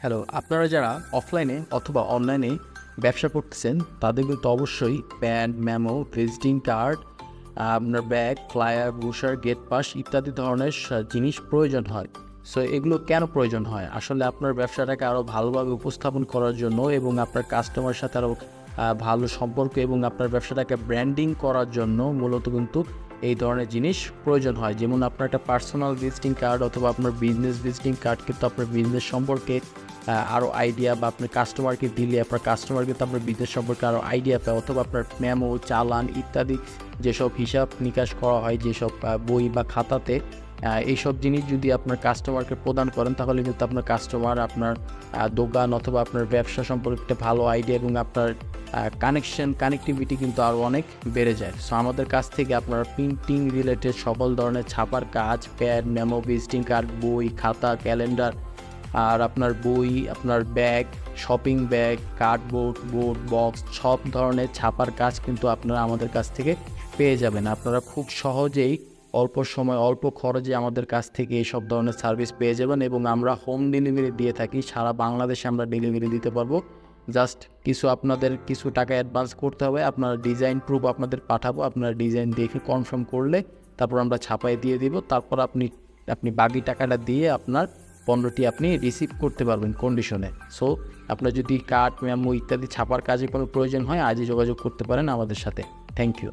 Hello, আপনারা যারা অফলাইনে অথবা অনলাইনে ব্যবসা করতেছেন তাদের কিন্তু অবশ্যই প্যান, মেমো, ভিজিটিং কার্ড, আপনার bag, flyer, brochure, gate pass ইত্যাদি ধরনের জিনিস প্রয়োজন হয়। সো এগুলো কেন প্রয়োজন হয়? আসলে আপনার ব্যবসাটাকে আরও ভালোভাবে উপস্থাপন করার জন্য এবং আপনার কাস্টমারের সাথে আরও ভালো সম্পর্ক এবং আপনার ব্যবসাটাকে ব্র্যান্ডিং করার জন্য মূলত কিন্তু এই ধরনের জিনিস প্রয়োজন হয়। যেমন আপনার একটা পার্সোনাল ভিজিটিং কার্ড অথবা আপনার বিজনেস ভিজিটিং কার্ড কিন্তু আপনার বিজনেস সম্পর্কে আরও আইডিয়া বা আপনার কাস্টমারকে দিলে আপনার কাস্টমার কিন্তু আপনার বিজনেস সম্পর্কে আরও আইডিয়া পায়, অথবা আপনার মেমো, চালান ইত্যাদি যেসব হিসাব নিকাশ করা হয় যেসব বই বা খাতাতে, এইসব জিনিস যদি আপনার কাস্টমারকে প্রদান করেন তাহলে কিন্তু আপনার কাস্টমার আপনার দোকান অথবা আপনার ব্যবসা সম্পর্কে একটা ভালো আইডিয়া এবং আপনার কানেক্টিভিটি কিন্তু আরও অনেক বেড়ে যায়। সো আমাদের কাছ থেকে আপনারা প্রিন্টিং রিলেটেড সকল ধরনের ছাপার কাজ, প্যাড, মেমো, ভিজিটিং কার্ড, বই, খাতা, ক্যালেন্ডার, আর আপনার বই, আপনার bag, shopping bag, cardboard, board, box সব ধরনের ছাপার কাজ কিন্তু আপনারা আমাদের কাছ থেকে পেয়ে যাবেন। আপনারা খুব সহজেই অল্প সময় অল্প খরচে আমাদের কাছ থেকে এইসব ধরনের সার্ভিস পেয়ে যাবেন এবং আমরা হোম ডেলিভারি দিয়ে থাকি। সারা বাংলাদেশে আমরা ডেলিভারি দিতে পারবো। জাস্ট আপনাদের কিছু টাকা অ্যাডভান্স করতে হবে। আপনার ডিজাইন প্রুফ আপনাদের পাঠাবো, আপনারা ডিজাইন দেখে কনফার্ম করলে তারপর আমরা ছাপায় দিয়ে দিব। তারপর আপনি বাকি টাকাটা দিয়ে আপনার পণ্যটি আপনি রিসিভ করতে পারবেন কন্ডিশনে। সো আপনার যদি কার্ড, মেমো ইত্যাদি ছাপার কাজে কোনো প্রয়োজন হয় আজই যোগাযোগ করতে পারেন আমাদের সাথে। Thank you.